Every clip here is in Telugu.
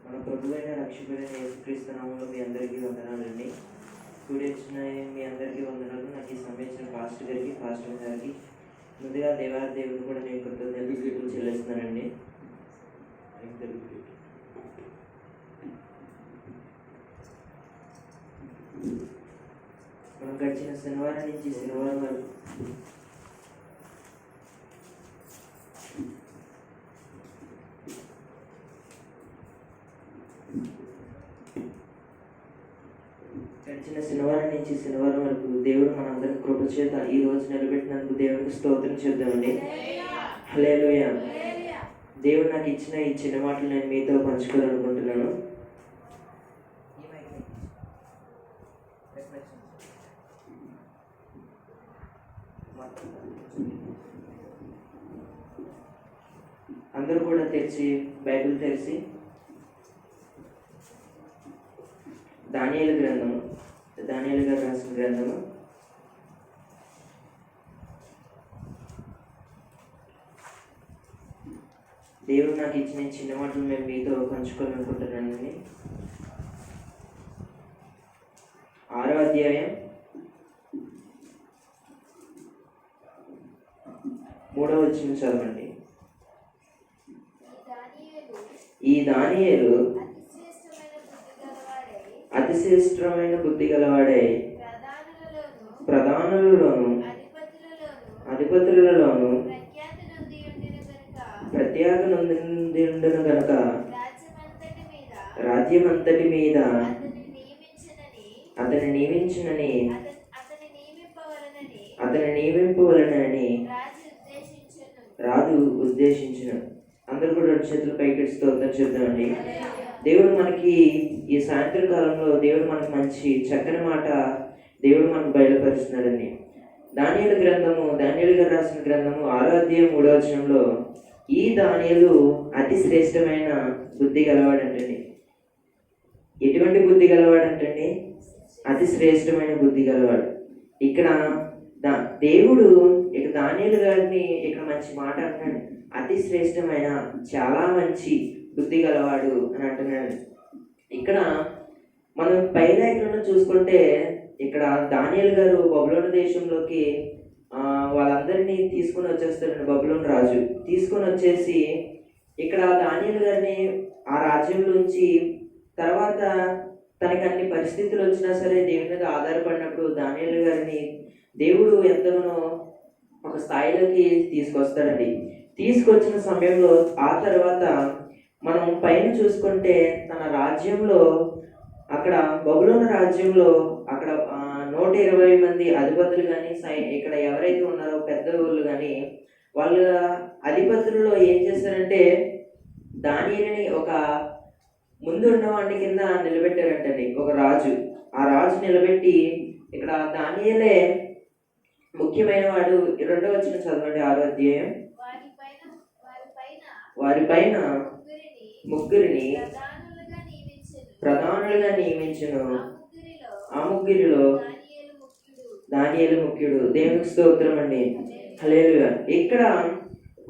మన ప్రభువైన రక్షకుడైన యేసుక్రీస్తు నామములో మీ అందరికీ వందనాలండి. స్టూడెంట్స్ మీ అందరికీ వందనాలు. నాకు ఈ సంబంధించిన పాస్టర్ గారికి ముందుగా దేవుడు కూడా నేను కృతజ్ఞతలు చెల్లిస్తున్నానండి. మనం గడిచిన శనివారం నుంచి శనివారం వరకు శనివారం వరకు దేవుడు మనందరం కృప చేత ఈ రోజు నిలబెట్టినందుకు దేవునికి స్తోత్రం చేద్దామండి. హల్లెలూయా. దేవుడు నాకు ఇచ్చిన ఈ చిన్న మాటలు నేను మీతో పంచుకోవాలనుకుంటున్నాను. అందరూ కూడా తెరిచి బైబిల్ తెరిచి దానియేలు గారు రాసిన గ్రంథము దేవుడు నాకు ఇచ్చిన చిన్న మాటలు మేము మీతో పంచుకోవాలనుకుంటున్నానండి. 6వ అధ్యాయం 3వ వచనం చదవండి. ఈ దానియేలు అతిశ్రేష్టమైన బుద్ధి గలవాడే ప్రధానులలోను అధిపతులలోను ప్రఖ్యాతి నొందియుండును గనుక రాజ్యమంతటి మీద అతని నియమించునని రాజు ఉద్దేశించును. అందరూ కూడా 2 చేతులు పైకెత్తి స్తోత్రం చేద్దామండి. దేవుడు మనకి ఈ సాయంత్రం కాలంలో దేవుడు మనకు మంచి చక్కని మాట దేవుడు మనకు బయలుపరుస్తున్నాడండి. దానియేలు గారు రాసిన గ్రంథము 6వ అధ్యాయం 3వ వచనంలో ఈ దానియేలు అతి శ్రేష్టమైన బుద్ధి గలవాడంటండి. ఎటువంటి బుద్ధి గలవాడంటండి? అతి శ్రేష్టమైన బుద్ధి గలవాడు. ఇక్కడ దేవుడు ఇక దానియేలు గారిని ఇక్కడ మంచి మాట అంటాడు. అతి శ్రేష్టమైన చాలా మంచి బుద్ధి గలవాడు అని అంటున్నాడు. ఇక్కడ మనం పైన చూసుకుంటే ఇక్కడ దానియేలు గారు బబులోను దేశంలోకి వాళ్ళందరినీ తీసుకొని వచ్చేస్తాడండి. బబులోను రాజు తీసుకొని వచ్చేసి ఇక్కడ దానియేలు గారిని ఆ రాజ్యంలోంచి తర్వాత తనకి అన్ని పరిస్థితులు వచ్చినా సరే దేవుని మీద ఆధారపడినప్పుడు దానియేలు గారిని దేవుడు ఎంతగానో ఒక స్థాయిలోకి తీసుకొస్తాడండి. తీసుకొచ్చిన సమయంలో ఆ తర్వాత మనం పైన చూసుకుంటే తన రాజ్యంలో అక్కడ బబులోను రాజ్యంలో అక్కడ 120 మంది అధిపతులు కానీ ఇక్కడ ఎవరైతే ఉన్నారో పెద్ద ఊళ్ళు కానీ వాళ్ళ అధిపతుల్లో ఏం చేస్తారంటే దానియేలుని ఒక ముందు ఉన్నవాడిని కింద నిలబెట్టారంటండి. ఒక రాజు, ఆ రాజు నిలబెట్టి ఇక్కడ దానియేలే ముఖ్యమైన వాడు. 2వ వచనం చదవండి. 6వ అధ్యాయం. వారి పైన ముగ్గురిని ప్రధానులుగా నియమించును. ఆ ముగ్గురిలో దానియేలు ముఖ్యుడు. దేవునికి స్తోత్రం అండి. హల్లెలూయా. ఇక్కడ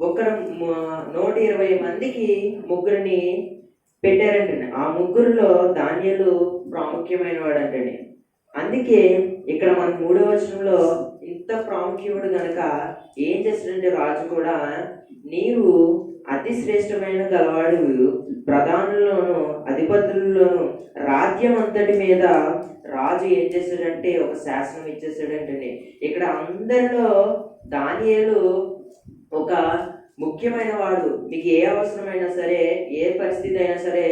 120 మందికి ముగ్గురిని పెట్టారంటండి. ఆ ముగ్గురులో దానియేలు ప్రాముఖ్యమైన వాడు అంటండి. అందుకే ఇక్కడ మన 3వ వచనంలో ఇంత ప్రాముఖ్యముడు గనక ఏం చేస్తాడంటే రాజు కూడా నీవు అతి శ్రేష్టమైన గలవాడు ప్రధానుల్లోను అధిపతుల్లోను రాజ్యం అంతటి మీద రాజు ఏం చేశాడంటే ఒక శాసనం ఇచ్చేసాడంటండి. ఇక్కడ అందరిలో దానియేలు ఒక ముఖ్యమైన వాడు. మీకు ఏ అవసరమైనా సరే ఏ పరిస్థితి అయినా సరే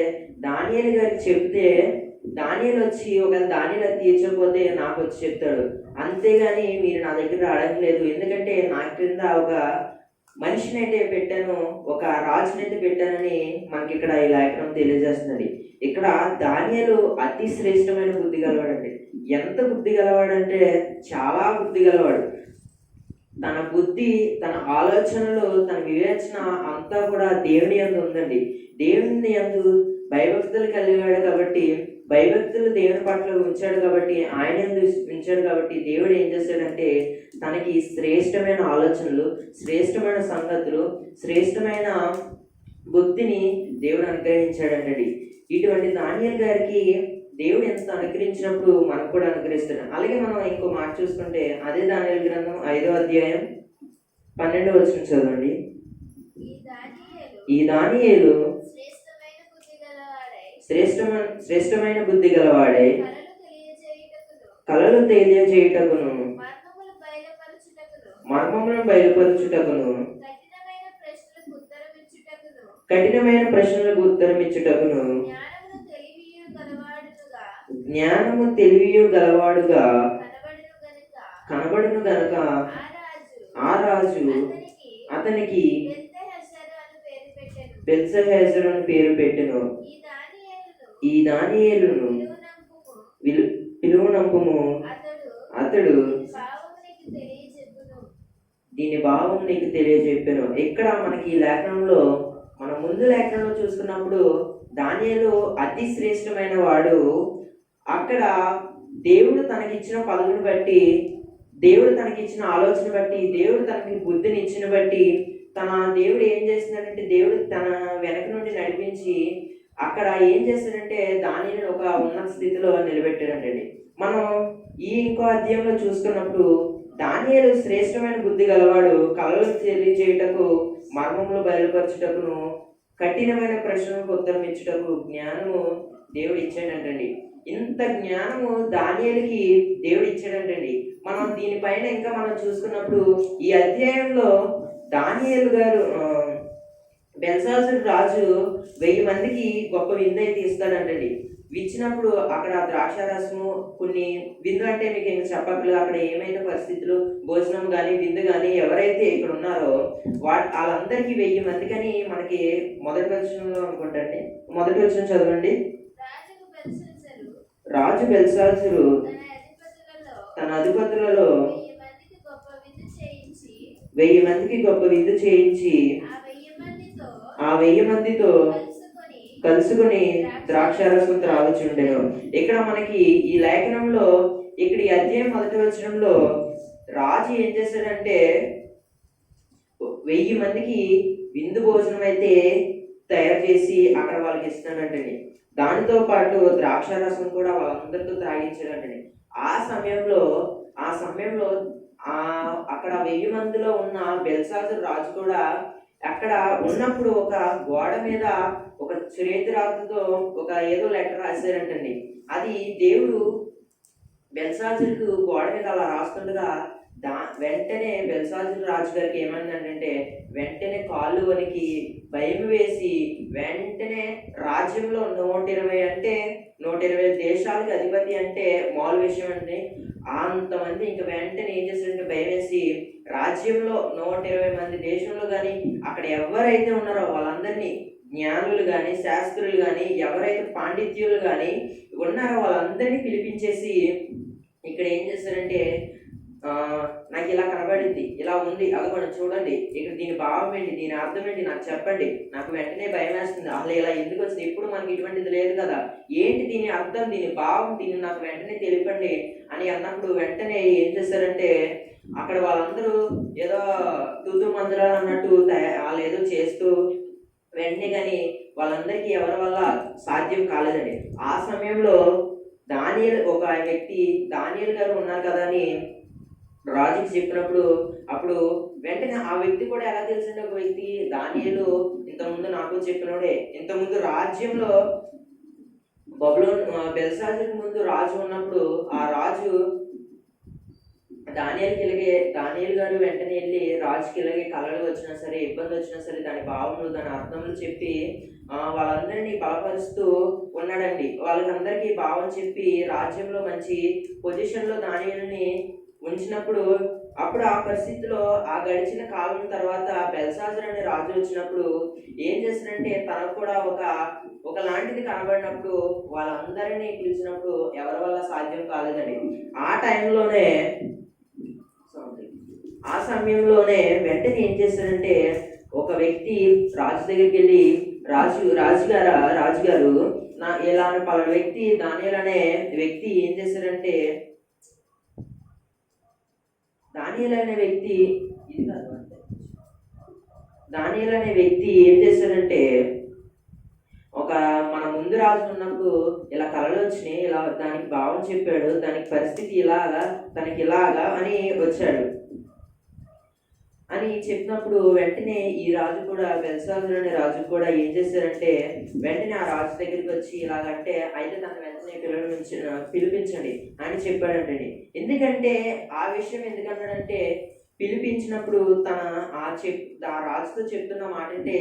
దానియేలు గారికి చెప్తే దానియేలు వచ్చి ఒకవేళ దానియేలు తీర్చకపోతే నాకు వచ్చి చెప్తాడు. అంతేగాని మీరు నా దగ్గర రావడం లేదు. ఎందుకంటే నా క్రింద ఒక మనిషిని అయితే పెట్టాను, ఒక రాజునైతే పెట్టానని మనకి ఇక్కడ ఈ లేఖనం తెలియజేస్తున్నది. ఇక్కడ దానియేలు అతి శ్రేష్టమైన బుద్ధి గలవాడండి. ఎంత బుద్ధి గలవాడంటే చాలా బుద్ధి గలవాడు. తన బుద్ధి, తన ఆలోచనలు, తన వివేచన అంతా కూడా దేవుని యందు ఉందండి. దేవుని యందు భయభక్తులు కలిగాడు కాబట్టి భయభక్తులు దేవుని పట్ల ఉంచాడు కాబట్టి, ఆయన యందు ఉంచాడు కాబట్టి దేవుడు ఏం చేశాడంటే తనకి శ్రేష్టమైన ఆలోచనలు, శ్రేష్టమైన సంగతులు, శ్రేష్టమైన బుద్ధిని దేవుడు అనుగ్రహించాడండి. ఇటువంటి దానియేలు గారికి దేవుడు ఎంత అనుగ్రహించినప్పుడు మనకు కూడా అనుగ్రహిస్తాడు. అలాగే మనం ఇంకో మాట చూసుకుంటే అదే దానియేలు గ్రంథం 5వ అధ్యాయం 12వ వచనం చదవండి. ఈ దానియేలు శ్రేష్టమైన బుద్ధి గలవాడే, కలలు తెలియజేయుటకును మర్మములను బయలుపరచుటకును కఠినమైన ప్రశ్నలకు ఉత్తరం ఇచ్చుటకును జ్ఞానము తెలివియు గలవాడుగా కనబడును గనుక ఆ రాజు అతనికి బెల్తెషాజరు అని పేరు పెట్టెను. ఈ దానియేలును పిలువనంపుము, అతడు దీని భావం నీకు తెలియజెప్పెను. ఇక్కడ మనకి ఈ లేఖనంలో, మనం ముందు లేఖనంలో చూసుకున్నప్పుడు దానియేలు అతి శ్రేష్టమైన వాడు. అక్కడ దేవుడు తనకిచ్చిన పదవిని బట్టి, దేవుడు తనకిచ్చిన ఆలోచన బట్టి, దేవుడు తనకి బుద్ధిని ఇచ్చిన బట్టి, దేవుడు ఏం చేస్తున్నాడంటే దేవుడు తన వెనక నుండి నడిపించి అక్కడ ఏం చేస్తాడంటే దానిని ఒక ఉన్నత స్థితిలో నిలబెట్టాడండి. మనం ఈ ఇంకో అధ్యాయంలో చూసుకున్నప్పుడు దానియేలు శ్రేష్టమైన బుద్ధి గలవాడు, కలలు తెలియజేయుటకు మర్మములు బయలుపరచుటకును కఠినమైన ప్రశ్నలకు ఉత్తరం ఇచ్చుటకు జ్ఞానము దేవుడు ఇచ్చాడంటండి. ఇంత జ్ఞానము దానియేలుకి దేవుడు ఇచ్చాడంటండి. మనం దీనిపైన ఇంకా మనం చూసుకున్నప్పుడు ఈ అధ్యాయంలో దానియేలు గారు బెల్షాజరు రాజు 1000 మందికి గొప్ప విందు అయితే ఇస్తాడంటండి. ఇచ్చినప్పుడు అక్కడ ద్రాక్షారసము, కొన్ని విందు అంటే మీకు ఇంకా చెప్పక్కర్లేదు, అక్కడ ఏమైనా పరిస్థితులు, భోజనం కానీ విందు కానీ ఎవరైతే ఇక్కడ ఉన్నారో వాళ్ళందరికీ 1000 మందికని మనకి మొదటి వచనంలో అనుకుంటండి. మొదటి వచనం చదవండి. రాజు బెల్షాజరు తన అధిపతులలో 1000 మందికి గొప్ప విందు చేయించి ఆ 1000 మందితో కలుసుకుని ద్రాక్షారసం త్రాగుచుండెను. ఇక్కడ మనకి ఈ లేఖనంలో, ఇక్కడ ఈ అధ్యాయం మొదటి వచనంలో రాజు ఏం చేశాడంటే 1000 మందికి విందు భోజనం అయితే తయారు చేసి అక్కడ వాళ్ళకి ఇస్తున్నాడంటండి. దానితో పాటు ద్రాక్షారసం కూడా వాళ్ళందరితో త్రాగించాడంటండి. ఆ సమయంలో అక్కడ 1000 మందిలో ఉన్న బెల్షాజరు రాజు కూడా అక్కడ ఉన్నప్పుడు ఒక గోడ మీద ఒక చేతిరాతతో ఒక ఏదో లెటర్ రాశారంటండి. అది దేవుడు బెల్షాజరుకు గోడ మీద అలా రాస్తుండగా వెంటనే బెల్షాజరు రాజు గారికి ఏమైందంటే వెంటనే కాళ్ళు వనికి భయం వేసి వెంటనే రాజ్యంలో 120 దేశాలకు అధిపతి అంటే మామూలు విషయం అండి. అంతమంది ఇంకా వెంటనే ఏం చేస్తారంటే భయం వేసి రాజ్యంలో 120 మంది దేశంలో కానీ అక్కడ ఎవరైతే ఉన్నారో వాళ్ళందరినీ, జ్ఞానులు కానీ శాస్త్రులు కానీ ఎవరైతే పాండిత్యులు కానీ ఉన్నారో వాళ్ళందరినీ పిలిపించేసి ఇక్కడ ఏం చేస్తారంటే నాకు ఇలా కనబడింది, ఇలా ఉంది, అదిగోండి చూడండి, ఇక్కడ దీని భావం ఏంటి, దీని అర్థం ఏంటి నాకు చెప్పండి, నాకు వెంటనే భయం వేస్తుంది, అసలు ఇలా ఎందుకు వచ్చింది, ఎప్పుడు మనకి ఇటువంటిది లేదు కదా, ఏంటి దీని అర్థం, దీని భావం, దీన్ని నాకు వెంటనే తెలిపండి అని అన్నప్పుడు వెంటనే ఏం చేస్తారంటే అక్కడ వాళ్ళందరూ ఏదో తుదు మందిరాలు అన్నట్టు వాళ్ళు ఏదో చేస్తూ వెంటనే కానీ వాళ్ళందరికీ ఎవరి వల్ల సాధ్యం కాలేదండి. ఆ సమయంలో ఒక వ్యక్తి దానియేలు గారు ఉన్నారు కదా అని రాజుకి చెప్పినప్పుడు అప్పుడు వెంటనే ఆ వ్యక్తి కూడా ఎలా తెలిసింది, ఒక వ్యక్తి దానియేలు ఇంతకుముందు నాకు చెప్పినోడే, ఇంతకుముందు రాజ్యంలో బెల్షాజరుకు ముందు రాజు ఉన్నప్పుడు ఆ రాజు దానియేలు గారు వెంటనే వెళ్ళి రాజుకి ఇలాగే కళలు వచ్చినా సరే, ఇబ్బంది వచ్చినా సరే దాని భావములు, దాని అర్థములు చెప్పి వాళ్ళందరినీ బలపరుస్తూ ఉన్నాడండి. వాళ్ళకందరికీ భావం చెప్పి రాజ్యంలో మంచి పొజిషన్లో దానియేలుని ఉంచినప్పుడు అప్పుడు ఆ పరిస్థితిలో ఆ గడిచిన కాలం తర్వాత బెల్షాజరు అనే రాజు వచ్చినప్పుడు ఏం చేస్తారంటే తనకు కూడా ఒకలాంటిది కనబడినప్పుడు వాళ్ళందరినీ పిలిచినప్పుడు ఎవరి వల్ల సాధ్యం కాలేదండి. ఆ సమయంలోనే వెంటనే ఏం చేస్తాడంటే ఒక వ్యక్తి రాజు దగ్గరికి వెళ్ళి రాజుగారు ఇలా పలానా వ్యక్తి దానియేలు అనే వ్యక్తి ఏం చేశారంటే, దానియేలు అనే వ్యక్తి ఇది కాదు అంటే దానియేలు అనే వ్యక్తి ఏం చేశాడంటే, ఒక మన ముందు రాజు ఉన్నప్పుడు ఇలా కళలు వచ్చినాయి, ఇలా దానికి భావం చెప్పాడు, దానికి పరిస్థితి ఇలాగా, తనకి ఇలాగా అని వచ్చాడు అని చెప్పినప్పుడు వెంటనే ఈ రాజు కూడా, బెల్షాజరు అనే రాజు కూడా ఏం చేశారంటే, వెంటనే ఆ రాజు దగ్గరికి వచ్చి ఇలాగంటే, అయితే తన వెంటనే పిలిపించండి అని చెప్పాడంటండి. ఎందుకంటే ఆ విషయం ఎందుకన్నాడంటే, పిలిపించినప్పుడు తన ఆ రాజుతో చెప్తున్న మాట అంటే,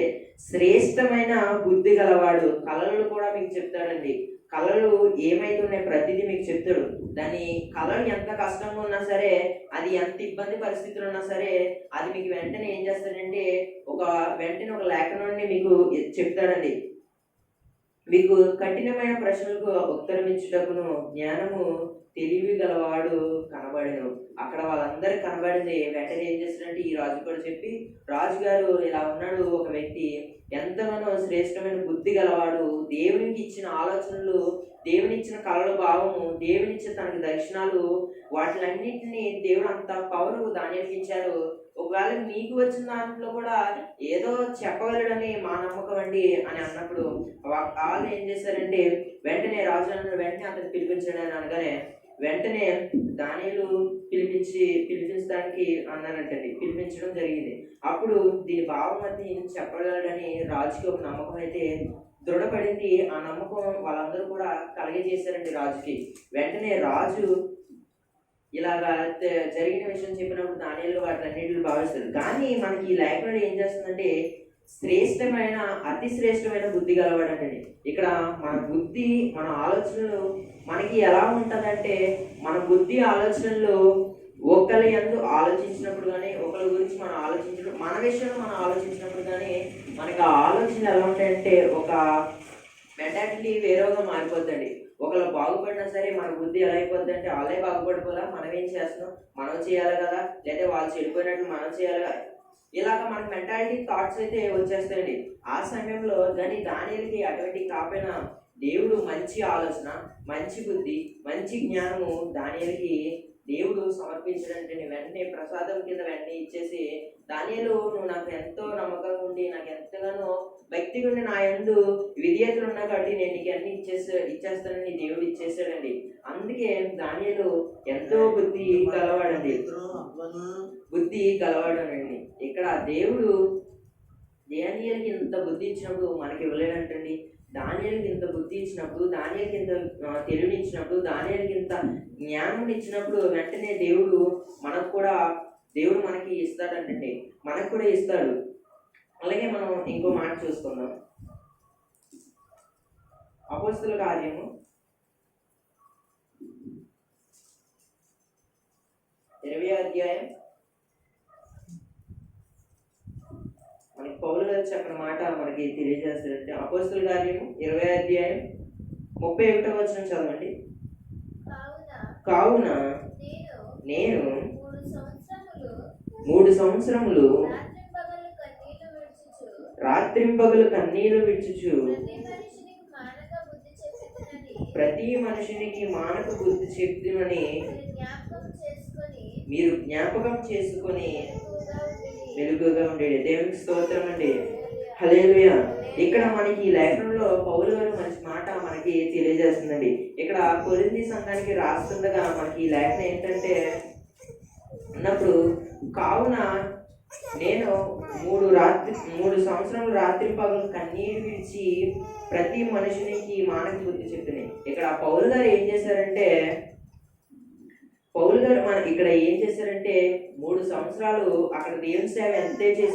శ్రేష్టమైన బుద్ధి గలవాడు కళలు కూడా మీకు చెప్తాడండి. కళలు ఏమైతే ఉన్నాయి ప్రతిదీ మీకు చెప్తాడు. దాని కళలు ఎంత కష్టంగా ఉన్నా సరే, అది ఎంత ఇబ్బంది పరిస్థితులు ఉన్నా సరే, అది మీకు వెంటనే ఏం చేస్తాడంటే, వెంటనే ఒక లేఖనాన్ని మీకు చెప్తాడండి. మీకు కఠినమైన ప్రశ్నలకు ఉత్తరం ఇచ్చుటకును జ్ఞానము తెలివి గలవాడు కనబడను. అక్కడ వాళ్ళందరికి కనబడింది. వెంటనే ఏం చేస్తాడంటే, ఈ రాజు కూడా చెప్పి, రాజుగారు ఇలా ఉన్నాడు ఒక వ్యక్తి, ఎంతగానో శ్రేష్టమైన బుద్ధి గలవాడు, దేవునికి ఇచ్చిన ఆలోచనలు, దేవుని ఇచ్చిన కళల భావము, దేవుని ఇచ్చిన తనకి దర్శనాలు, వాటిలన్నింటినీ దేవుడు అంత పవరు దానియేలుకి ఇచ్చారు. ఒకవేళ మీకు వచ్చిన దాంట్లో కూడా ఏదో చెప్పగలడని మా నమ్మకం అండి అని అన్నప్పుడు వాళ్ళు ఏం చేశారంటే, వెంటనే రాజు అన్నాడు, వెంటనే అతను పిలిపించాడు అని అనగానే వెంటనే దానియేలు పిలిపించడానికి అన్నారంటండి, పిలిపించడం జరిగింది. అప్పుడు దీని భావం అయితే చెప్పగలడని రాజుకి ఒక నమ్మకం అయితే దృఢపడింది. ఆ నమ్మకం వాళ్ళందరూ కూడా కలిగజేశారండి రాజుకి. వెంటనే రాజు ఇలాగా జరిగిన విషయం చెప్పినప్పుడు దానియేలు వాటిలన్నింటిని భావిస్తారు. కానీ మనకి ఈ లేఖలో ఏం చేస్తుందంటే, శ్రేష్టమైన అతి శ్రేష్టమైన బుద్ధి గలవాడండి. ఇక్కడ మన బుద్ధి, మన ఆలోచనలు మనకి ఎలా ఉంటుందంటే, మన బుద్ధి ఆలోచనలు ఒకరి యందు ఆలోచించినప్పుడు కానీ, ఒకరి గురించి మనం ఆలోచించినప్పుడు, మన విషయంలో మనం ఆలోచించినప్పుడు కానీ, మనకి ఆ ఆలోచనలు ఎలా ఉంటాయంటే, ఒక మెంటాలిటీ వేరేగా మారిపోద్దండి. ఒకళ్ళు బాగుపడినా సరే మన బుద్ధి ఎలా అయిపోద్ది అంటే, వాళ్ళే బాగుపడిపోలా, మనం ఏం చేస్తున్నాం, మనం చేయాలి కదా, లేదా వాళ్ళు చెడిపోయినట్టు మనం చేయాలి కదా, ఇలాగ మనకి మెంటాలిటీ థాట్స్ అయితే వచ్చేస్తాయండి. ఆ సమయంలో కానీ దానియేలుకి అటువంటి కాకపోయినా దేవుడు మంచి ఆలోచన, మంచి బుద్ధి, మంచి జ్ఞానము దానియేలుకి దేవుడు సమర్పించడంటే వెంటనే ప్రసాదం కింద వెంటనే ఇచ్చేసి, దానియేలు నువ్వు నాకు ఎంతో నమ్మకంగా ఉండి, నాకు ఎంతగానో భక్తిగా ఉండి, నా యందు విధేయతలు ఉన్నా కాబట్టి నేను నీకు అన్ని ఇచ్చేస్తానని దేవుడు ఇచ్చేసాడండి. అందుకే దానియేలు ఎంతో బుద్ధి గలవాడండి, బుద్ధి గలవాడనండి. ఇక్కడ దేవుడు దానియేలుకి ఇంత బుద్ధి ఇచ్చినప్పుడు మనకి ఇవ్వలేడంటండి. దానియేలుకి ఇంత బుద్ధి ఇచ్చినప్పుడు, దానియేలుకి ఇంత తెలివిని ఇచ్చినప్పుడు, దానియేలుకి ఇంత జ్ఞానం ఇచ్చినప్పుడు వెంటనే దేవుడు మనకి ఇస్తాడంటండి, మనకు కూడా ఇస్తాడు. అలాగే మనం ఇంకో మాట చూసుకుందాం. అపోస్తలుల కార్యము 20వ అధ్యాయం. మనకి పౌలు గారు చెప్పిన మాట మనకి తెలియజేస్తారంటే, అపోస్తలుల కార్యము 20వ అధ్యాయం 31వ వచనం చదవండి. కావున నేను 3 సంవత్సరములు రాత్రింపగలు కన్నీళ్లు విడుచుచు ప్రతి మనుషునికి మానక బుద్ధి చెప్తుమని మీరు జ్ఞాపకం చేసుకొని మెలుగుగా ఉండేది. దేవునికి స్తోత్రం అండి. హల్లెలూయా. ఇక్కడ మనకి ఈ లేఖనంలో పౌలు గారు మంచి మాట మనకి తెలియజేస్తుందండి. ఇక్కడ కొరింథీ సంఘానికి రాస్తుండగా మనకి ఈ లేఖనం ఏంటంటే, అన్నప్పుడు కావున నేను 3 సంవత్సరాలు రాత్రి పగలు కన్నీరు విడిచి ప్రతి మనుషునికి మానక బుద్ధి చెప్తున్నాయి. ఇక్కడ పౌలు గారు ఏం చేశారంటే, ఇక్కడ ఏం చేశారంటే 3 సంవత్సరాలు అక్కడ దేవుని సేవ ఎంతైతే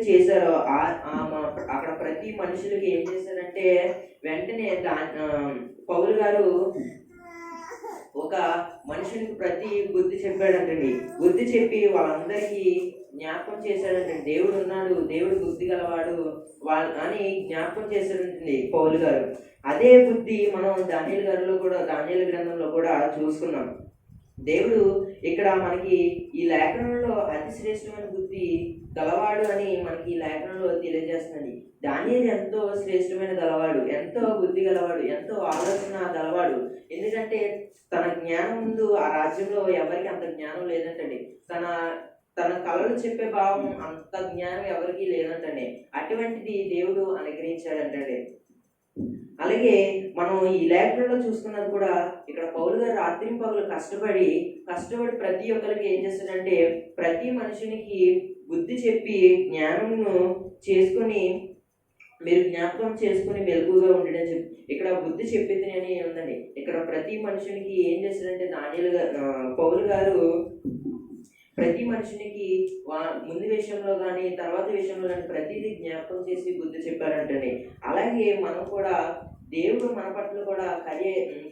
చేశారో అక్కడ ప్రతి మనుషులకి ఏం చేశారంటే, వెంటనే పౌలు గారు ఒక మనుషునికి ప్రతి బుద్ధి చెప్పాడంటండి. బుద్ధి చెప్పి వాళ్ళందరికీ జ్ఞాపకం చేశాడంటండి. దేవుడు ఉన్నాడు, దేవుడు బుద్ధి గలవాడు అని జ్ఞాపకం చేశాడంటండి పౌలు గారు. అదే బుద్ధి మనం దానియేలు గ్రంథంలో కూడా చూసుకున్నాం. దేవుడు ఇక్కడ మనకి ఈ లేఖనంలో అతి శ్రేష్టమైన బుద్ధి గలవాడు అని మనకి ఈ లేఖనంలో తెలియజేస్తుంది. దానియేలు ఎంతో శ్రేష్టమైన గలవాడు, ఎంతో బుద్ధి గలవాడు, ఎంతో ఆలోచన గలవాడు. ఎందుకంటే తన జ్ఞానం ముందు ఆ రాజ్యంలో ఎవరికి అంత జ్ఞానం లేదంటండి. తన తన కళలు చెప్పే భావం అంత జ్ఞానం ఎవరికి లేదంటండి. అటువంటిది దేవుడు అనుగ్రహించాడంటండి. అలాగే మనం ఈ లేఖనంలో చూసుకున్నది కూడా ఇక్కడ పౌలు గారు రాత్రి పగలు కష్టపడి ప్రతి ఒక్కరికి ఏం చేస్తాడంటే ప్రతి మనుషునికి బుద్ధి చెప్పి జ్ఞానమును చేసుకొని మీరు జ్ఞాపకం చేసుకుని మెలకుగా ఉండడం చెప్పి ఇక్కడ బుద్ధి చెప్పింది అని ఉందండి. ఇక్కడ ప్రతి మనుషునికి ఏం చేస్తాడంటే పౌలు గారు ప్రతి మనుషునికి ముందు విషయంలో కానీ తర్వాత విషయంలో కానీ ప్రతిదీ జ్ఞాపకం చేసి బుద్ధి చెప్పారంటండి. అలాగే మనం కూడా దేవుడు మన పట్ల కూడా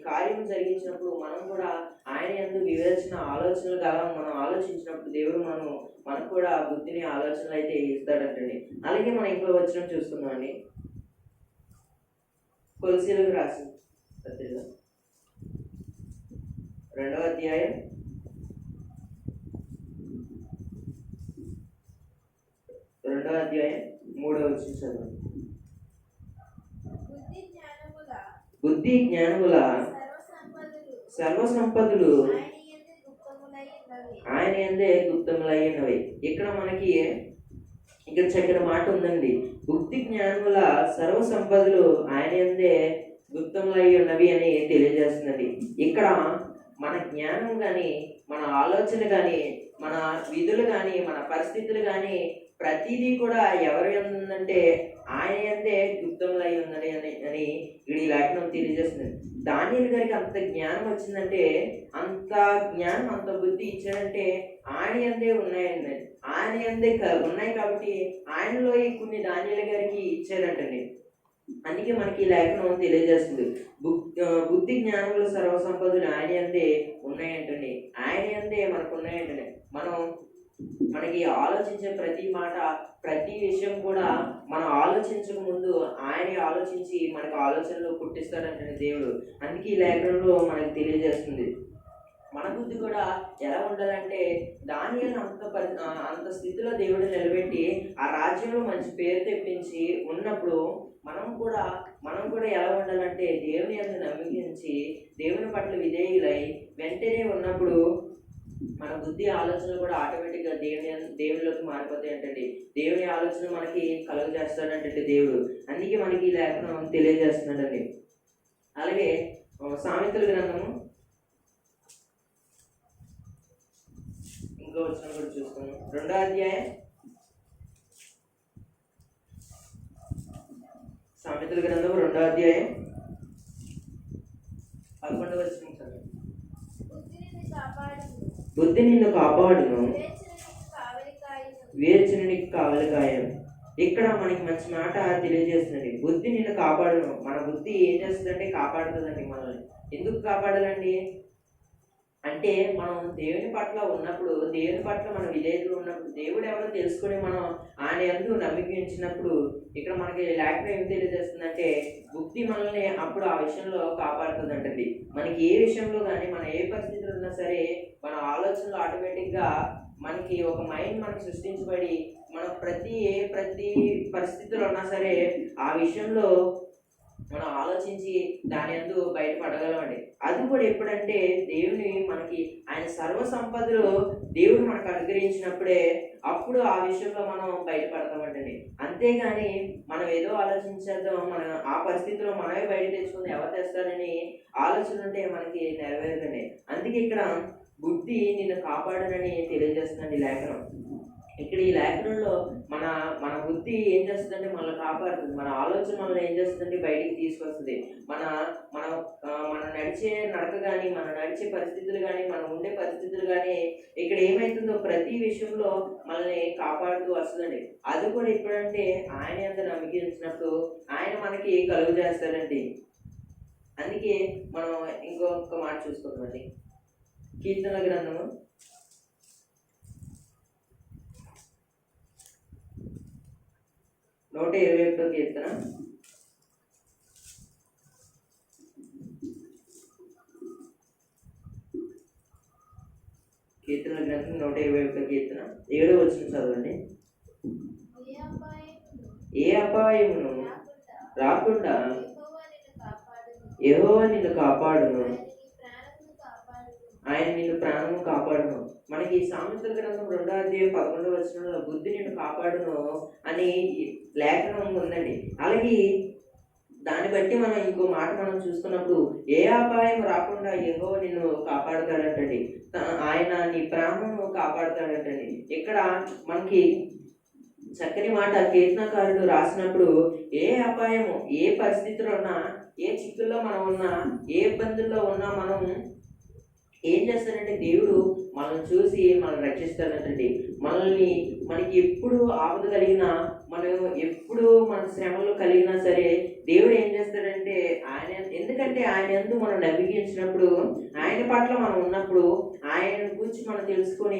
కార్యం జరిగించినప్పుడు మనం కూడా ఆయన యందు వివేచన ఆలోచనలు కాలం మనం ఆలోచించినప్పుడు దేవుడు మనకు కూడా బుద్ధిని ఆలోచనలు అయితే ఇస్తాడంటండి. అలాగే మనం ఇంకో వచనం చూసుకుందాం అండి. కొలసీలకు రాసిన పత్రిక 2వ అధ్యాయం 3వ వచనం చదవండి. బుద్ధి జ్ఞానముల సర్వ సంపదలు ఆయన యందే గుప్తములై ఉన్నవి. ఇక్కడ మనకి చక్కని మాట ఉందండి. బుద్ధి జ్ఞానముల సర్వ సంపదలు ఆయన యందే గుప్తములై ఉన్నవి అని తెలియజేస్తున్నది. ఇక్కడ మన జ్ఞానం కానీ, మన ఆలోచన కానీ, మన విధులు కానీ, మన పరిస్థితులు కానీ ప్రతిదీ కూడా ఎవరు ఉందంటే ఆయన యందే గుప్తములై ఉన్నది అని ఈ లేఖనం తెలియజేస్తుంది. దానియేలు గారికి అంత జ్ఞానం వచ్చిందంటే, అంత జ్ఞానం అంత బుద్ధి ఇచ్చాడంటే ఆయన యందే ఉన్నాయండి. ఆయన యందే ఉన్నాయి కాబట్టి ఆయనలో కొన్ని దానియేలు గారికి ఇచ్చాడంటండి. అందుకే మనకి ఈ లేఖనం తెలియజేస్తుంది. బుద్ధి జ్ఞానముల సర్వ సంపదలు ఆయన యందే ఉన్నాయంటండి. ఆయన యందే మనకు ఉన్నాయంటండి. మనకి ఆలోచించే ప్రతి మాట, ప్రతి విషయం కూడా మనం ఆలోచించక ముందు ఆయన ఆలోచించి మనకు ఆలోచనలు పుట్టిస్తాడంటే దేవుడు. అందుకే ఈ లేఖనంలో మనకి తెలియజేస్తుంది. మన బుద్ధి కూడా ఎలా ఉండాలంటే దానియేలును అంత స్థితిలో దేవుడు నిలబెట్టి ఆ రాజ్యంలో మంచి పేరు తెప్పించి ఉన్నప్పుడు మనం కూడా ఎలా ఉండాలంటే దేవుని యందు నమ్మించి దేవుని పట్ల విధేయులై వెంటనే ఉన్నప్పుడు మన బుద్ధి ఆలోచనలు కూడా ఆటోమేటిక్గా దేవునిలోకి మారిపోతాయి అంటండి. దేవుని ఆలోచన మనకి కలుగ చేస్తాడంటే దేవుడు. అందుకే మనకి ఈ లేఖనం తెలియజేస్తున్నాడండి. అలాగే సామెతల గ్రంథము ఇంకో వచనం కూడా చూసుకున్నాం. 2వ అధ్యాయం సామెతల గ్రంథము 2వ అధ్యాయం 11వ వచనం. బుద్ధి నిన్ను కాపాడును, వివేచననికి కావలికాయను. ఇక్కడ మనకి మంచి మాట తెలియజేస్తుందండి. బుద్ధి నిన్ను కాపాడును. మన బుద్ధి ఏం చేస్తుందంటే కాపాడుతుందండి మనల్ని. ఎందుకు కాపాడాలండి అంటే మనం దేవుని పట్ల ఉన్నప్పుడు, దేవుని పట్ల మన విధేయతలు ఉన్నప్పుడు, దేవుడు ఎవరో తెలుసుకుని మనం ఆయన యందు నమ్మిక ఉంచినప్పుడు ఇక్కడ మనకి లేఖనం ఏం తెలియజేస్తుందంటే బుద్ధి మనల్ని అప్పుడు ఆ విషయంలో కాపాడుతుందంటండి. మనకి ఏ విషయంలో కానీ, మన ఏ పరిస్థితులు ఉన్నా సరే మన ఆలోచనలు ఆటోమేటిక్గా మనకి ఒక మైండ్ మనకు సృష్టించబడి మనం ప్రతి పరిస్థితుల్లో ఉన్నా సరే ఆ విషయంలో మనం ఆలోచించి దాని యందు బయటపడగలమండి. అది కూడా ఎప్పుడంటే దేవుని మనకి ఆయన సర్వ సంపదలు దేవుడు మనకు అనుగ్రహించినప్పుడే అప్పుడు ఆ విషయంలో మనం బయటపడతామంటండి. అంతేగాని మనం ఏదో ఆలోచించేద్దాం, మనం ఆ పరిస్థితిలో మనమే బయట తెచ్చుకుంది ఎవరు తెస్తారని ఆలోచన ఉంటే మనకి నెరవేరదండి. అందుకే ఇక్కడ బుద్ధి నిన్ను కాపాడనని తెలియజేస్తుందండి లేఖనం. ఇక్కడ ఈ లేఖనంలో మన బుద్ధి ఏం చేస్తుందంటే మనల్ని కాపాడుతుంది. మన ఆలోచన మనల్ని ఏం చేస్తుందంటే బయటికి తీసుకొస్తుంది. మన నడిచే నడక కానీ, మన నడిచే పరిస్థితులు కానీ, మనం ఉండే పరిస్థితులు కానీ ఇక్కడ ఏమవుతుందో ప్రతి విషయంలో మనల్ని కాపాడుతూ వస్తుందండి. అది కూడా ఎప్పుడంటే ఆయన యందు నమ్మకించినప్పుడు ఆయన మనకి కలుగు చేస్తాడండి. అందుకే మనం ఇంకొక మాట చూసుకుంటామండి. కీర్తనల గ్రంథము 121వ కీర్తన 1 వచ్చిన చదవండి. ఏ అపాయమును రాకుండా యెహోవా నిన్ను కాపాడును, ఆయన నిన్ను ప్రాణము కాపాడును. మనకి సామెతల గ్రంథం 2:11 బుద్ధి నిన్ను కాపాడును అని లేఖనం ఉందండి. అలాగే దాన్ని బట్టి మనం ఇంకో మాట మనం చూసుకున్నప్పుడు ఏ అపాయం రాకుండా యెహోవా నిన్ను కాపాడుతాడంటండి. ఆయన నీ ప్రాణము కాపాడుతాడంటండి. ఇక్కడ మనకి చక్కని మాట కీర్తనకారుడు రాసినప్పుడు ఏ అపాయము, ఏ పరిస్థితుల్లో ఉన్నా, ఏ చిక్కుల్లో మనం ఉన్నా, ఏ ఇబ్బందుల్లో ఉన్నా మనం ఏం చేస్తాడంటే దేవుడు మనల్ని చూసి మనల్ని రక్షిస్తాడంటండి. మనకి ఎప్పుడు ఆపద కలిగినా, మనం ఎప్పుడు మన శ్రమలు కలిగినా సరే దేవుడు ఏం చేస్తాడంటే ఎందుకంటే ఆయన యందు మనం నమ్మికించినప్పుడు, ఆయన పట్ల మనం ఉన్నప్పుడు, ఆయన గురించి మనం తెలుసుకొని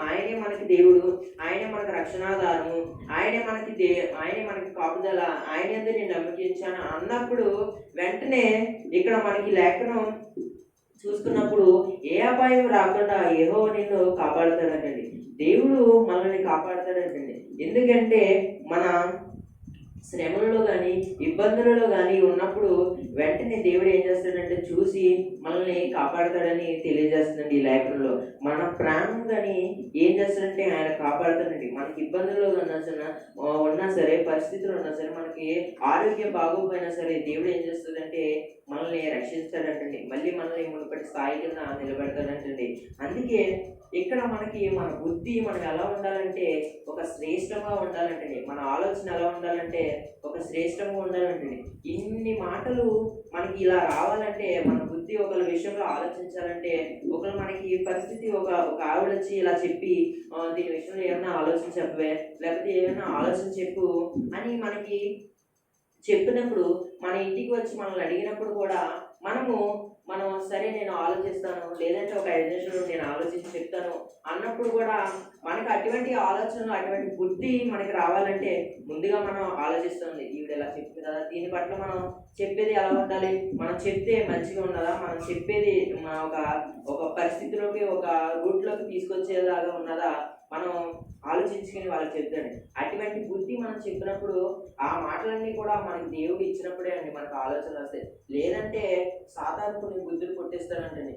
ఆయనే మనకి దేవుడు, ఆయనే మనకు రక్షణాధారము, ఆయనే మనకి కాపుదల, ఆయన యందు నేను నమ్మికించాను అన్నప్పుడు వెంటనే ఇక్కడ మనకి లేఖనం చూసుకున్నప్పుడు ఏ అపాయం రాకుండా యెహోవా నిన్ను కాపాడుతాడంటండి. దేవుడు మనల్ని కాపాడుతాడంటండి. ఎందుకంటే మన శ్రమలలో కానీ ఇబ్బందులలో కానీ ఉన్నప్పుడు వెంటనే దేవుడు ఏం చేస్తాడంటే చూసి మనల్ని కాపాడుతాడని తెలియజేస్తుందండి ఈ లేఖనంలో. మన ప్రాణం కానీ ఏం చేస్తాడంటే ఆయన కాపాడుతాడండి. మనకి ఇబ్బందుల్లో ఉన్నా సరే, పరిస్థితులు ఉన్నా సరే, మనకి ఆరోగ్యం బాగోకపోయినా సరే దేవుడు ఏం చేస్తాడంటే మనల్ని రక్షిస్తాడంటండి. మళ్ళీ మనల్ని మునుపటి స్థాయి కింద నిలబెడతాడంటండి. అందుకే ఇక్కడ మనకి మన బుద్ధి మనం ఎలా ఉండాలంటే ఒక శ్రేష్టంగా ఉండాలంటండి. మన ఆలోచన ఎలా ఉండాలంటే ఒక శ్రేష్టంగా ఉండాలంటండి. ఇన్ని మాటలు మనకి ఇలా రావాలంటే మన బుద్ధి ఒకరి విషయంలో ఆలోచించాలంటే మనకి పరిస్థితి ఒక ఆవిడ వచ్చి ఇలా చెప్పి దీని విషయంలో ఏమైనా ఆలోచన చెప్పవే, లేకపోతే ఏమైనా ఆలోచన చెప్పు అని మనకి చెప్పినప్పుడు, మన ఇంటికి వచ్చి మనల్ని అడిగినప్పుడు కూడా మనం సరే నేను ఆలోచిస్తాను, లేదంటే ఒక 5 నిమిషాలు నేను ఆలోచించి చెప్తాను అన్నప్పుడు కూడా మనకు అటువంటి ఆలోచనలు, అటువంటి బుద్ధి మనకి రావాలంటే ముందుగా మనం ఆలోచిస్తుంది. ఈవిడ ఎలా చెప్తుంది కదా, దీని పట్ల మనం చెప్పేది ఎలా ఉండాలి, మనం చెప్తే మంచిగా ఉన్నదా, మనం చెప్పేది ఒక పరిస్థితిలోకి, ఒక రూట్లోకి తీసుకొచ్చేలాగా ఉన్నదా, మనం ఆలోచించుకొని వాళ్ళకి చెప్తాడు. అటువంటి బుద్ధి మనం చెప్పినప్పుడు ఆ మాటలన్నీ కూడా మనకి దేవుడు ఇచ్చినప్పుడే అండి మనకు ఆలోచన వస్తాయి. లేదంటే సాతాను కొన్ని బుద్ధులు పుట్టిస్తాడంటండి.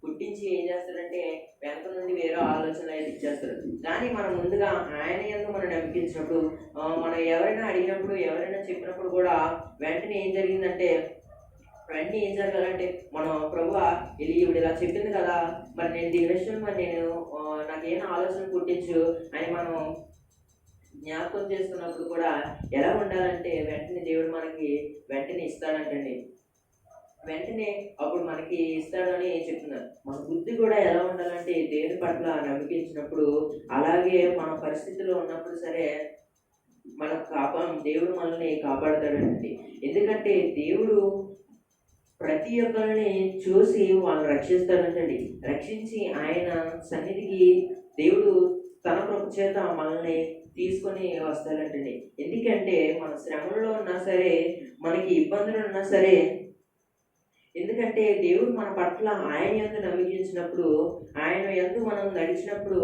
పుట్టించి ఏం చేస్తాడంటే వెనక నుండి వేరే ఆలోచనలు అయితే ఇచ్చేస్తాడు. కానీ మనం ముందుగా ఆయన యందు మనం నమ్మించినప్పుడు, మనం ఎవరైనా అడిగినప్పుడు, ఎవరైనా చెప్పినప్పుడు కూడా వెంటనే ఏం జరిగిందంటే వెంటనే ఏం జరగాలంటే మనం ప్రభువా ఈవిడ ఇలా చెప్పింది కదా, మరి నేను దీని విషయం నాకేం ఆలోచన పుట్టించు అని మనం జ్ఞాపకం చేసుకున్నప్పుడు కూడా ఎలా ఉండాలంటే వెంటనే దేవుడు మనకి వెంటనే ఇస్తాడంటండి. వెంటనే అప్పుడు మనకి ఇస్తాడని చెప్తున్నారు. మన బుద్ధి కూడా ఎలా ఉండాలంటే దేవుని పట్ల నమ్మికించినప్పుడు, అలాగే మన పరిస్థితిలో ఉన్నప్పుడు సరే దేవుడు మనల్ని కాపాడుతాడండి. ఎందుకంటే దేవుడు ప్రతి ఒక్కరిని చూసి వాళ్ళని రక్షిస్తాడంటండి. రక్షించి ఆయన సన్నిధికి దేవుడు తన కృప చేత మనల్ని తీసుకొని వస్తాడంటండి. ఎందుకంటే మన శ్రమల్లో ఉన్నా సరే, మనకి ఇబ్బందులు ఉన్నా సరే, ఎందుకంటే దేవుడు మన పట్ల ఆయన యందు నమ్మించినప్పుడు, ఆయన యందు మనం నడిచినప్పుడు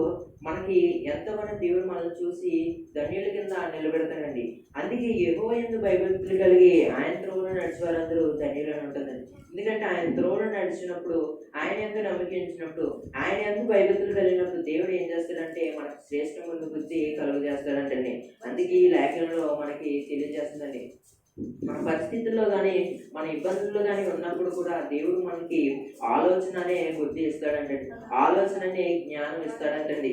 మనకి ఎంతమంది దేవుడు మనల్ని చూసి ధన్యుల కింద నిలబెడతాడండి. అందుకే యెహోవా యందు భయభక్తులు కలిగి ఆయన త్రోవలో నడిచే వారందరూ ధన్యులని ఉంటుందండి. ఎందుకంటే ఆయన త్రోవలో నడిచినప్పుడు, ఆయన యందు నమ్మికించినప్పుడు, ఆయన యందు భయభక్తులు కలిగినప్పుడు దేవుడు ఏం చేస్తాడంటే మనకు శ్రేష్టమైన బుద్ధి కలుగు చేస్తాడంటండి. అందుకే ఈ లేఖనంలో మనకి తెలియజేస్తుందండి. మన పరిస్థితుల్లో కానీ, మన ఇబ్బందుల్లో కానీ ఉన్నప్పుడు కూడా దేవుడు మనకి ఆలోచన అనే బుద్ధి ఇస్తాడంటండి, ఆలోచన అనే జ్ఞానం ఇస్తాడంటండి.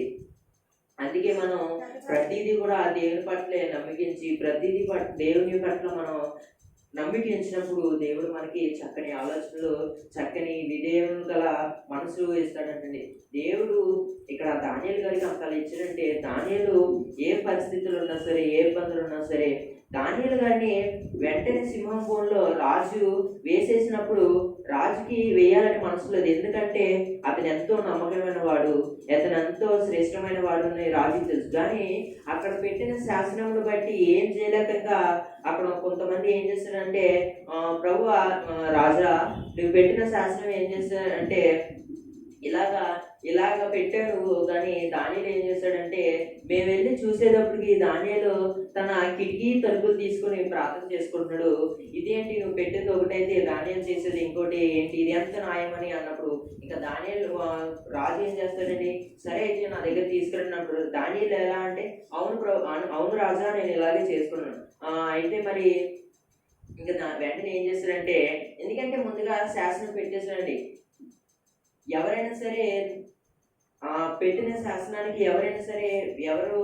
అందుకే మనం ప్రతిదీ కూడా దేవుని పట్లే నమ్మికించి, ప్రతిదీ దేవుని పట్ల మనం నమ్మికించినప్పుడు దేవుడు మనకి చక్కని ఆలోచనలు, చక్కని విధేయం గల మనసు ఇస్తాడంటండి. దేవుడు ఇక్కడ దానియేలు గారికి అంతలా ఇచ్చాడంటే, దానియేలు ఏ పరిస్థితులు ఉన్నా సరే, ఏ ఇబ్బందులు ఉన్నా సరే, దానియేలు గారిని వెంటనే సింహం బోన్లో రాజు వేసేసినప్పుడు రాజుకి వేయాలని మనసు లేదు. ఎందుకంటే అతను ఎంతో నమ్మకమైన వాడు, అతను ఎంతో శ్రేష్టమైన వాడు అని రాజుకి తెలుసు. కానీ అక్కడ పెట్టిన శాసనమును బట్టి ఏం చేయలేక అక్కడ కొంతమంది ఏం చేస్తారంటే, ప్రభువా రాజా, నువ్వు పెట్టిన శాసనం ఏం చేస్తారంటే ఇలాగా ఇలాగ పెట్టావు నువ్వు. కానీ దానియేలు ఏం చేశాడంటే, మేము వెళ్ళి చూసేటప్పటికి దానియేలు తన కిటికీ తలుపులు తీసుకుని ప్రార్థన చేసుకుంటున్నాడు. ఇదేంటి నువ్వు పెట్టేది ఒకటైతే దానియేలు చేసేది ఇంకోటి ఏంటి, ఇది ఎంత న్యాయమని అన్నప్పుడు ఇంకా దానియేలు రాజు ఏం చేస్తాడండి, సరే అయితే నా దగ్గర తీసుకురన్నప్పుడు దానియేలు ఎలా అంటే, అవును రాజా నేను ఇలాగే చేసుకున్నాను. అయితే మరి ఇంకా వెంటనే ఏం చేస్తాడంటే, ఎందుకంటే ముందుగా శాసనం పెట్టేసాడండి. ఎవరైనా సరే పెట్టిన శాసనానికి ఎవరైనా సరే ఎవరు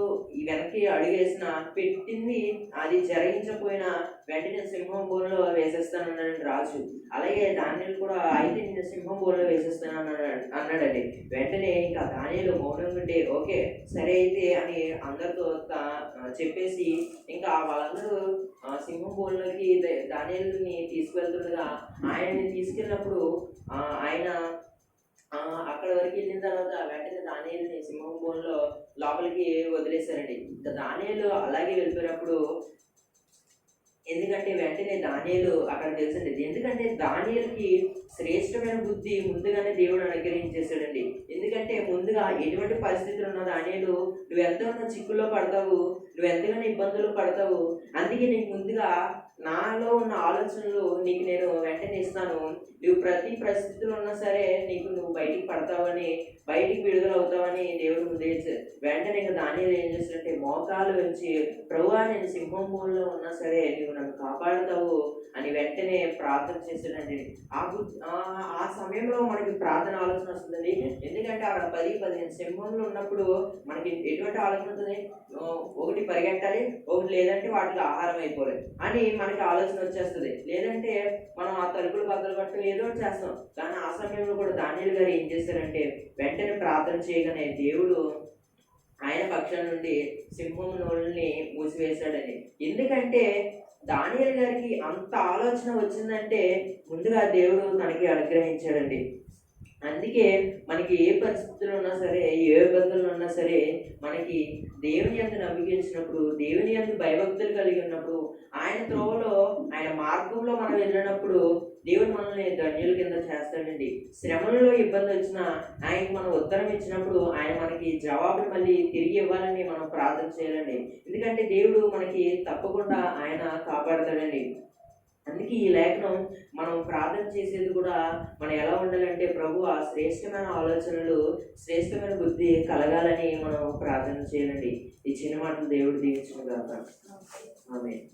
వెనక్కి అడుగేసినా పెట్టింది అది జరిగించకపోయినా వెంటనే సింహం బోన్లో వేసేస్తానన్నాడు రాజు. అలాగే దానియేలు కూడా అయితే నేను సింహం బోన్లో వేసేస్తాను అన్నాడండి. వెంటనే ఇంకా దానియేలు మౌనంగా ఉంటే ఓకే సరే అయితే అని అందరితో చెప్పేసి ఇంకా వాళ్ళందరూ సింహం బోన్లోకి దానియేలుని తీసుకువెళ్తుండగా ఆయన్ని తీసుకెళ్ళినప్పుడు ఆయన అక్కడ వరకు వెళ్ళిన తర్వాత వెంటనే దానియేలుని సింహం బోన్లో లోపలికి వదిలేశారండి. ఇంకా దానియేలు అలాగే వెళ్ళిపోయినప్పుడు ఎందుకంటే వెంటనే దానియేలు అక్కడ తెలుసండి, ఎందుకంటే దానియేలుకి శ్రేష్టమైన బుద్ధి ముందుగానే దేవుడు అనుగ్రహించేశాడండి. ఎందుకంటే ముందుగా ఎటువంటి పరిస్థితులు ఉన్న దానియేలు నువ్వు ఎంతగానో చిక్కుల్లో పడతావు, నువ్వు ఎంతగానో ఇబ్బందులు పడతావు, అందుకే నీకు ముందుగా నాలో ఉన్న ఆలోచనలు నీకు నేను వెంటనే ఇస్తాను. నువ్వు ప్రతి పరిస్థితుల్లో ఉన్నా సరే నువ్వు బయటికి పడతావని, బయటికి విడుదలవుతావని దేవుడు ముందే వెంటనే ఇంకా దానియేలు ఏం చేస్తాడంటే మోకాలు ఉంచి ప్రభువా నేను సింహం బోన్లో ఉన్నా సరే నువ్వు నన్ను కాపాడుతావు అని వెంటనే ప్రార్థన చేశాడండి. ఆ సమయంలో మనకి ప్రార్థన ఆలోచన వస్తుందండి. ఎందుకంటే అక్కడ 10-15 సింహంలో ఉన్నప్పుడు మనకి ఎటువంటి ఆలోచన ఉంటుంది, ఒకటి పరిగెట్టాలి, ఒకటి లేదంటే వాటికి ఆహారం అయిపోలేదు అని మనకి ఆలోచన వచ్చేస్తుంది. లేదంటే మనం ఆ తలుపులు బద్దలు పట్టు ఏదో ఒకటి చేస్తాం. కానీ ఆ సమయంలో కూడా దానియేలు గారు ఏం చేశారంటే వెంటనే ప్రార్థన చేయగానే దేవుడు ఆయన పక్షం నుండి సింహం నోళ్ళని మూసివేశాడని. ఎందుకంటే దానియేలు గారికి అంత ఆలోచన వచ్చిందంటే ముందుగా దేవుడు తనకి అనుగ్రహించాడండి. అందుకే మనకి ఏ పరిస్థితులు ఉన్నా సరే, ఏ ఇబ్బందులు ఉన్నా సరే, మనకి దేవుని యందు నమ్మికించినప్పుడు, దేవుని యందు భయభక్తులు కలిగి ఉన్నప్పుడు, ఆయన త్రోవలో ఆయన మార్గంలో మనం వెళ్ళినప్పుడు దేవుడు మనల్ని ధన్యుల కింద చేస్తాడండి. శ్రమలలో ఇబ్బంది వచ్చినా ఆయనకి మనం ఉత్తరం ఇచ్చినప్పుడు ఆయన మనకి జవాబులు మళ్ళీ తిరిగి ఇవ్వాలని మనం ప్రార్థన చేయాలండి. ఎందుకంటే దేవుడు మనకి తప్పకుండా ఆయన కాపాడతాడండి. అందుకే ఈ లేఖనం మనం ప్రార్థన చేసేది కూడా మనం ఎలా ఉండాలంటే ప్రభు ఆ శ్రేష్టమైన ఆలోచనలు, శ్రేష్టమైన బుద్ధి కలగాలని మనం ప్రార్థన చేయాలండి. ఈ చిన్న మాటలు దేవుడు దీవించును గాక. ఆమేన్.